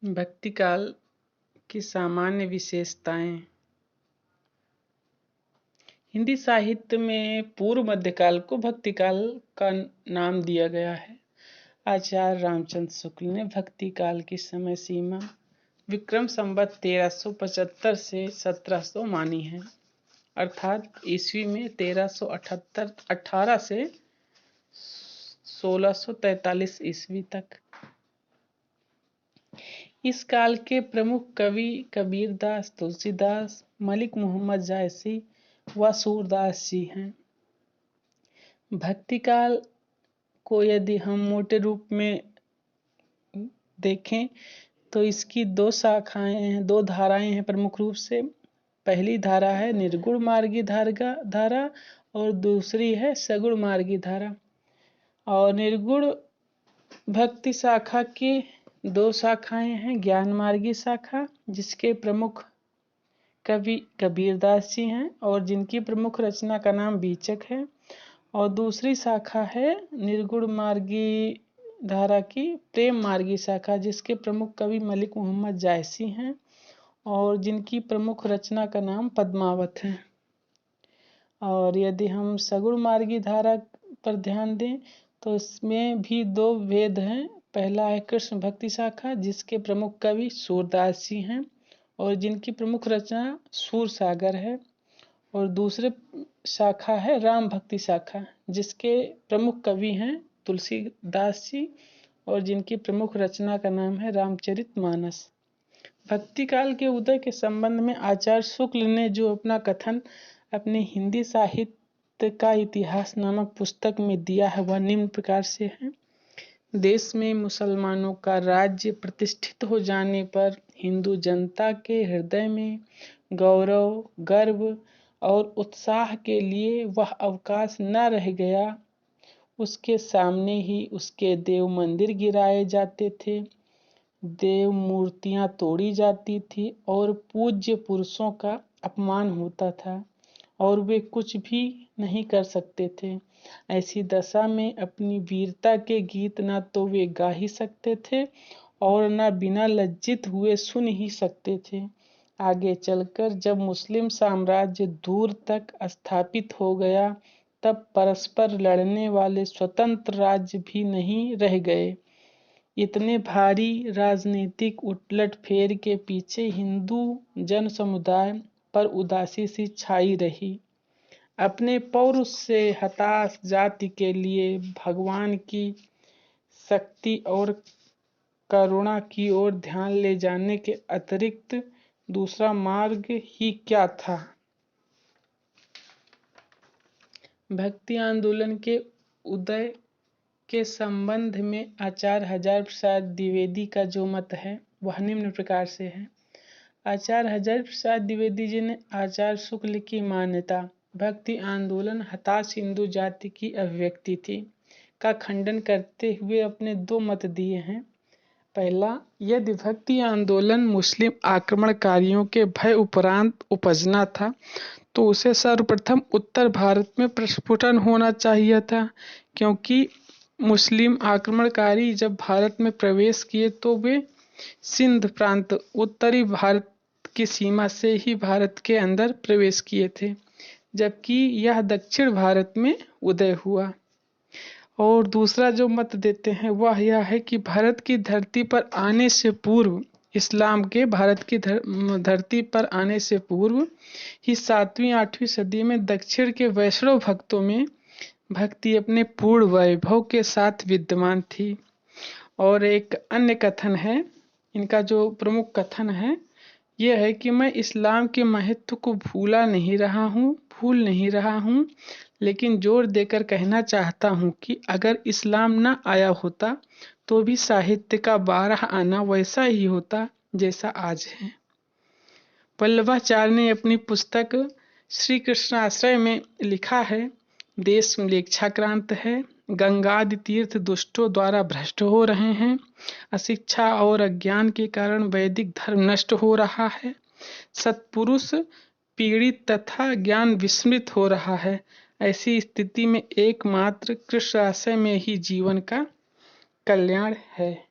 भक्ति काल की सामान्य विशेषताएं। हिंदी साहित्य में पूर्व मध्यकाल को भक्ति काल का नाम दिया गया है। आचार्य रामचंद्र शुक्ल ने भक्ति काल की समय सीमा विक्रम संवत 1375 से 1700 मानी है, अर्थात ईस्वी में 18 से 1643 ईस्वी तक। इस काल के प्रमुख कवि कबीरदास, तुलसीदास, मलिक मोहम्मद जायसी व सूरदास जी हैं। भक्ति काल को यदि हम मोटे रूप में देखें तो इसकी दो शाखाएं हैं, दो धाराएं हैं प्रमुख रूप से। पहली धारा है निर्गुण मार्गी धारा और दूसरी है सगुण मार्गी धारा। और निर्गुण भक्ति शाखा की दो शाखाएं हैं। ज्ञान मार्गी शाखा, जिसके प्रमुख कवि कबीरदास जी हैं और जिनकी प्रमुख रचना का नाम बीचक है। और दूसरी शाखा है निर्गुण मार्गी धारा की प्रेम मार्गी शाखा, जिसके प्रमुख कवि मलिक मोहम्मद जायसी हैं और जिनकी प्रमुख रचना का नाम पद्मावत है। और यदि हम सगुण मार्गी धारा पर ध्यान दें तो इसमें भी दो भेद हैं। पहला है कृष्ण भक्ति शाखा, जिसके प्रमुख कवि सूरदास जी हैं और जिनकी प्रमुख रचना सूर सागर है। और दूसरे शाखा है राम भक्ति शाखा, जिसके प्रमुख कवि हैं तुलसीदास जी और जिनकी प्रमुख रचना का नाम है रामचरितमानस। भक्ति काल के उदय के संबंध में आचार्य शुक्ल ने जो अपना कथन अपने हिंदी साहित्य का इतिहास नामक पुस्तक में दिया है वह निम्न प्रकार से है। देश में मुसलमानों का राज्य प्रतिष्ठित हो जाने पर हिंदू जनता के हृदय में गौरव, गर्व और उत्साह के लिए वह अवकाश न रह गया। उसके सामने ही उसके देव मंदिर गिराए जाते थे, देव मूर्तियां तोड़ी जाती थी और पूज्य पुरुषों का अपमान होता था और वे कुछ भी नहीं कर सकते थे। ऐसी दशा में अपनी वीरता के गीत न तो वे गा ही सकते थे और न बिना लज्जित हुए सुन ही सकते थे। आगे चलकर जब मुस्लिम साम्राज्य दूर तक स्थापित हो गया तब परस्पर लड़ने वाले स्वतंत्र राज्य भी नहीं रह गए। इतने भारी राजनीतिक उलटफेर के पीछे हिंदू जन समुदाय पर उदासी सी छाई रही। अपने पौरुष से हताश जाति के लिए भगवान की शक्ति और करुणा की ओर ध्यान ले जाने के अतिरिक्त दूसरा मार्ग ही क्या था। भक्ति आंदोलन के उदय के संबंध में आचार्य हजारी प्रसाद द्विवेदी का जो मत है वह निम्न प्रकार से है। आचार्य हजारी प्रसाद द्विवेदी जी ने आचार्य शुक्ल की मान्यता भक्ति आंदोलन हताश हिंदू जाति की अभिव्यक्ति थी का खंडन करते हुए अपने दो मत दिए हैं। पहला, यदि भक्ति आंदोलन मुस्लिम आक्रमणकारियों के भय उपरांत उपजना था तो उसे सर्वप्रथम उत्तर भारत में प्रस्फुटन होना चाहिए था, क्योंकि मुस्लिम आक्रमणकारी जब भारत में प्रवेश किए तो वे सिंध प्रांत उत्तरी भारत की सीमा से ही भारत के अंदर प्रवेश किए थे, जबकि यह दक्षिण भारत में उदय हुआ। और दूसरा जो मत देते हैं वह यह है कि भारत की धरती पर आने से पूर्व इस्लाम के भारत की धरती पर आने से पूर्व ही 7वीं-8वीं सदी में दक्षिण के वैष्णव भक्तों में भक्ति अपने पूर्ण वैभव के साथ विद्यमान थी। और एक अन्य कथन है, इनका जो प्रमुख कथन है यह है कि मैं इस्लाम के महत्व को भूल नहीं रहा हूँ, लेकिन जोर देकर कहना चाहता हूँ कि अगर इस्लाम न आया होता तो भी साहित्य का 12 आना वैसा ही होता जैसा आज है। वल्लभाचार्य ने अपनी पुस्तक श्री कृष्ण आश्रय में लिखा है, देश म्लेच्छाक्रांत है, गंगादि तीर्थ दुष्टों द्वारा भ्रष्ट हो रहे हैं, अशिक्षा और अज्ञान के कारण वैदिक धर्म नष्ट हो रहा है, सत्पुरुष पीड़ित तथा ज्ञान विस्मृत हो रहा है। ऐसी स्थिति में एकमात्र कृष्ण आश्रय में ही जीवन का कल्याण है।